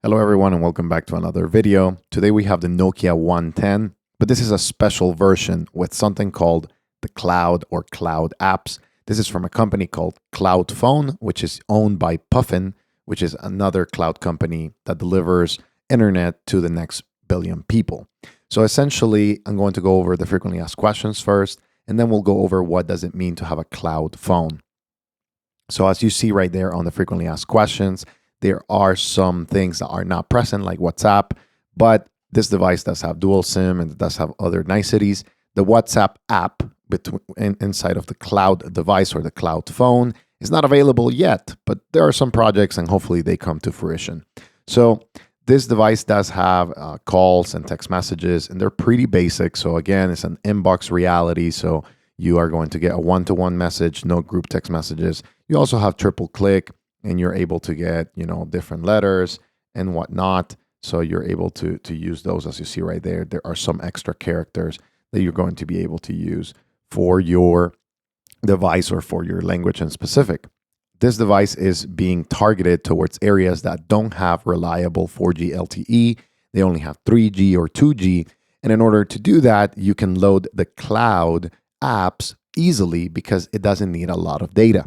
Hello everyone and welcome back to another video. Today we have the Nokia 110, but this is a special version with something called the Cloud or Cloud apps. This is from a company called CloudPhone, which is owned by Puffin, which is another cloud company that delivers internet to the next billion people. So essentially, I'm going to go over the frequently asked questions first, and then we'll go over what does it mean to have a cloud phone. So as you see right there on the frequently asked questions, there are some things that are not present like WhatsApp, but this device does have dual SIM and it does have other niceties. The WhatsApp app inside of the cloud device or the cloud phone is not available yet, but there are some projects and hopefully they come to fruition. So this device does have calls and text messages, and they're pretty basic. So again, it's an inbox reality. So you are going to get a one-to-one message, no group text messages. You also have triple click, and you're able to get, different letters and whatnot. So you're able to use those as you see right there. There are some extra characters that you're going to be able to use for your device or for your language in specific. This device is being targeted towards areas that don't have reliable 4G LTE. They only have 3G or 2G. And in order to do that, you can load the cloud apps easily because it doesn't need a lot of data.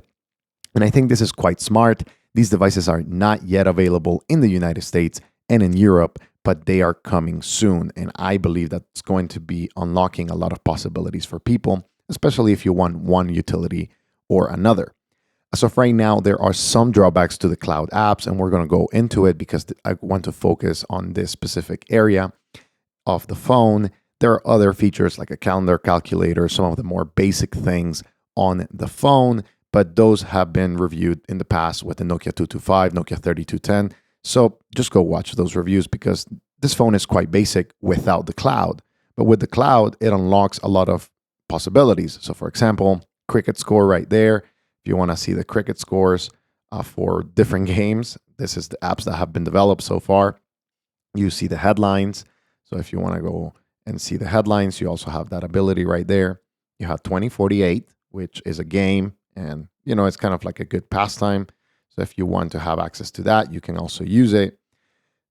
And I think this is quite smart. These devices are not yet available in the United States and in Europe, but they are coming soon. And I believe that's going to be unlocking a lot of possibilities for people, especially if you want one utility or another. As of right now, there are some drawbacks to the cloud apps, and we're going to go into it because I want to focus on this specific area of the phone. There are other features like a calendar calculator, some of the more basic things on the phone, but those have been reviewed in the past with the Nokia 225, Nokia 3210. So just go watch those reviews because this phone is quite basic without the cloud. But with the cloud, it unlocks a lot of possibilities. So for example, cricket score right there. If you want to see the cricket scores for different games, this is the apps that have been developed so far. You see the headlines. So if you want to go and see the headlines, you also have that ability right there. You have 2048, which is a game. And, it's kind of like a good pastime. So if you want to have access to that, you can also use it.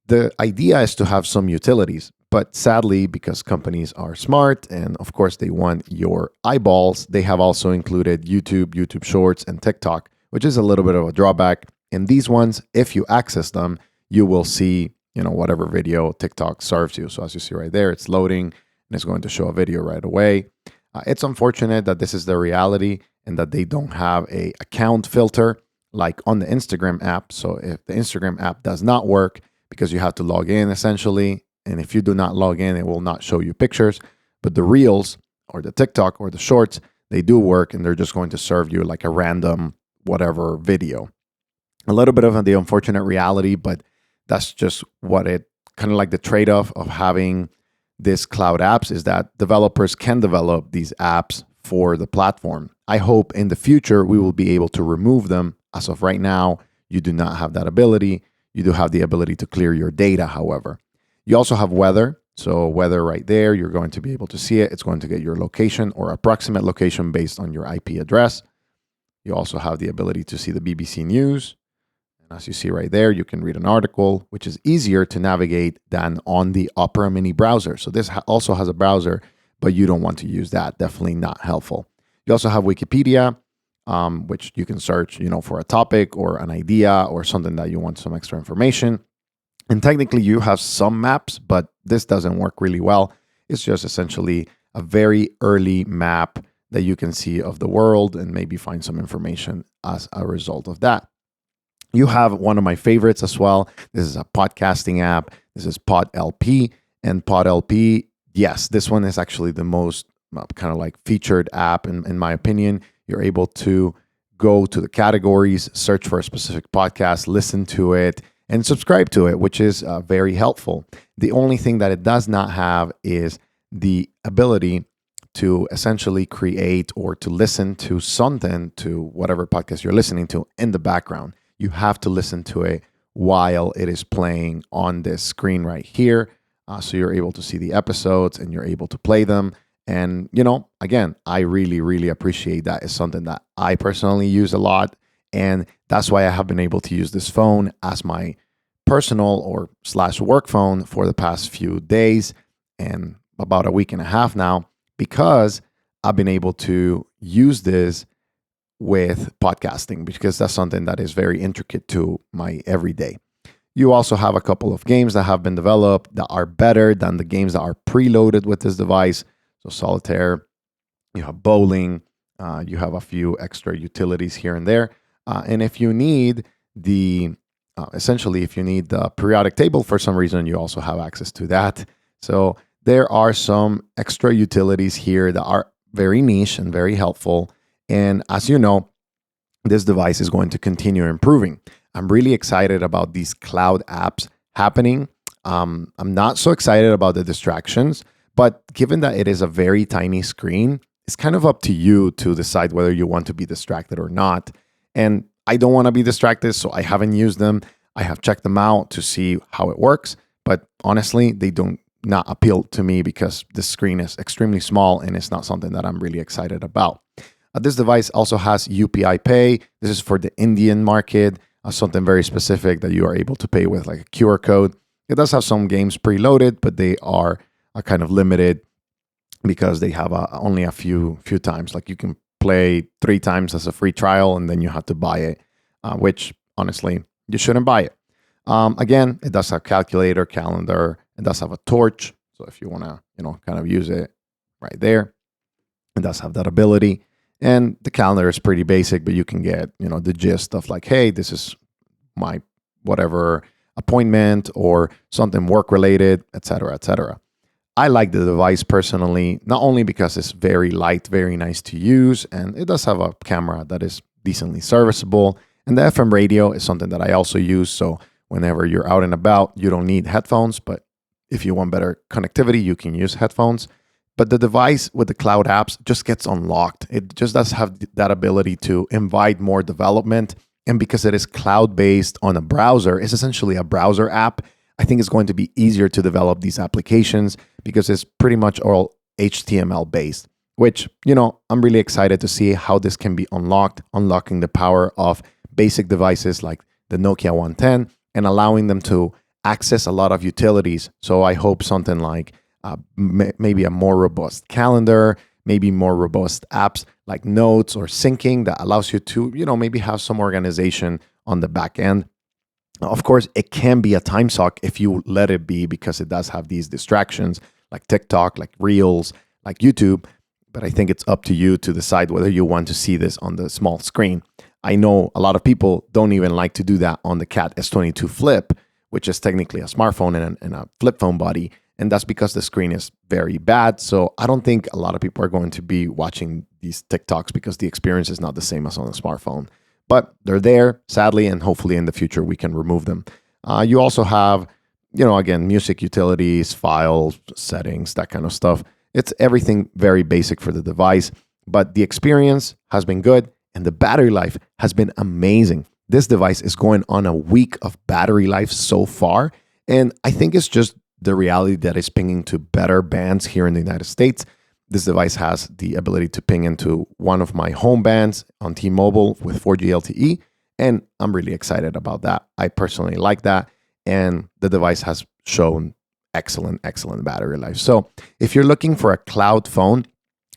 The idea is to have some utilities, but sadly, because companies are smart and of course they want your eyeballs, they have also included YouTube Shorts, and TikTok, which is a little bit of a drawback. And these ones, if you access them, you will see, whatever video TikTok serves you. So as you see right there, it's loading and it's going to show a video right away. It's unfortunate that this is the reality and that they don't have a account filter like on the Instagram app. So if the Instagram app does not work because you have to log in essentially, and if you do not log in, it will not show you pictures. But the Reels or the TikTok or the Shorts, they do work and they're just going to serve you like a random whatever video. A little bit of the unfortunate reality, but that's just what it kind of like the trade-off of having this cloud apps is that developers can develop these apps for the platform. I hope in the future we will be able to remove them. As of right now, you do not have that ability. You do have the ability to clear your data, however. You also have weather. So weather right there, you're going to be able to see it. It's going to get your location or approximate location based on your IP address. You also have the ability to see the BBC News. And as you see right there, you can read an article, which is easier to navigate than on the Opera Mini browser. So this also has a browser, but you don't want to use that. Definitely not helpful. You also have Wikipedia, which you can search, for a topic or an idea or something that you want some extra information. And technically you have some maps, but this doesn't work really well. It's just essentially a very early map that you can see of the world and maybe find some information as a result of that. You have one of my favorites as well. This is a podcasting app. This is PodLP. And PodLP, yes, this one is actually the most kind of like featured app in my opinion. You're able to go to the categories, search for a specific podcast, listen to it, and subscribe to it, which is very helpful. The only thing that it does not have is the ability to essentially create or to listen to something, to whatever podcast you're listening to in the background. You have to listen to it while it is playing on this screen right here. So you're able to see the episodes and you're able to play them. And, again, I really, really appreciate that. It's something that I personally use a lot. And that's why I have been able to use this phone as my personal or slash work phone for the past few days and about a week and a half now, because I've been able to use this with podcasting, because that's something that is very intricate to my everyday. You also have a couple of games that have been developed that are better than the games that are preloaded with this device. So Solitaire, you have bowling, you have a few extra utilities here and there. And if you need essentially, if you need the periodic table for some reason, you also have access to that. So there are some extra utilities here that are very niche and very helpful. And as you know, this device is going to continue improving. I'm really excited about these cloud apps happening. I'm not so excited about the distractions, but given that it is a very tiny screen, it's kind of up to you to decide whether you want to be distracted or not. And I don't want to be distracted, so I haven't used them. I have checked them out to see how it works, but honestly, they don't not appeal to me because the screen is extremely small and it's not something that I'm really excited about. This device also has UPI Pay. This is for the Indian market, something very specific that you are able to pay with, like a QR code. It does have some games preloaded, but they are kind of limited because they have only a few times. Like you can play 3 times as a free trial, and then you have to buy it, which honestly, you shouldn't buy it. Again, it does have calculator, calendar. It does have a torch. So if you want to, kind of use it right there, it does have that ability. And the calendar is pretty basic, but you can get, the gist of like, hey, this is my whatever appointment or something work related, etc., etc. I like the device personally, not only because it's very light, very nice to use, and it does have a camera that is decently serviceable. And the FM radio is something that I also use. So whenever you're out and about, you don't need headphones, but if you want better connectivity, you can use headphones. But the device with the cloud apps just gets unlocked. It just does have that ability to invite more development. And because it is cloud-based on a browser, it's essentially a browser app. I think it's going to be easier to develop these applications because it's pretty much all HTML-based, which, I'm really excited to see how this can be unlocking the power of basic devices like the Nokia 110 and allowing them to access a lot of utilities. So I hope something like maybe a more robust calendar, maybe more robust apps like notes or syncing that allows you to, maybe have some organization on the back end. Of course, it can be a time suck if you let it be, because it does have these distractions like TikTok, like Reels, like YouTube. But I think it's up to you to decide whether you want to see this on the small screen. I know a lot of people don't even like to do that on the Cat S22 Flip, which is technically a smartphone and a flip phone body. And that's because the screen is very bad. So I don't think a lot of people are going to be watching these TikToks because the experience is not the same as on a smartphone. But they're there, sadly, and hopefully in the future we can remove them. You also have, again, music utilities, files, settings, that kind of stuff. It's everything very basic for the device, but the experience has been good and the battery life has been amazing. This device is going on a week of battery life so far, and I think it's just the reality that is pinging to better bands here in the United States. This device has the ability to ping into one of my home bands on T-Mobile with 4G LTE, and I'm really excited about that. I personally like that, and the device has shown excellent battery life. So if you're looking for a cloud phone,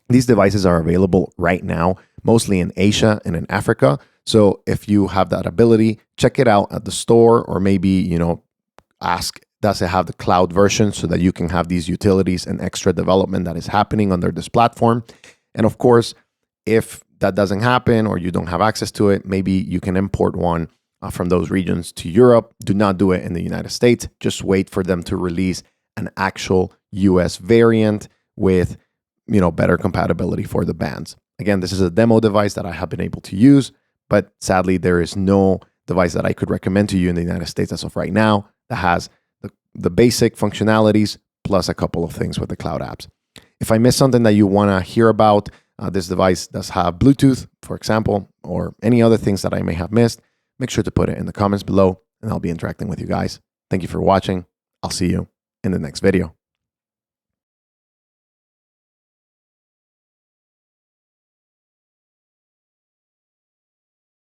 these devices are available right now, mostly in Asia and in Africa. So if you have that ability, check it out at the store, or maybe, ask, does it have the cloud version so that you can have these utilities and extra development that is happening under this platform. And of course, if that doesn't happen or you don't have access to it, maybe you can import one from those regions to Europe. Do not do it in the United States. Just wait for them to release an actual US variant with, better compatibility for the bands. Again, this is a demo device that I have been able to use, but sadly, there is no device that I could recommend to you in the United States as of right now that has the basic functionalities plus a couple of things with the cloud apps. If I missed something that you want to hear about, this device does have Bluetooth, for example, or any other things that I may have missed, make sure to put it in the comments below, and I'll be interacting with you guys. Thank you for watching. I'll see you in the next video.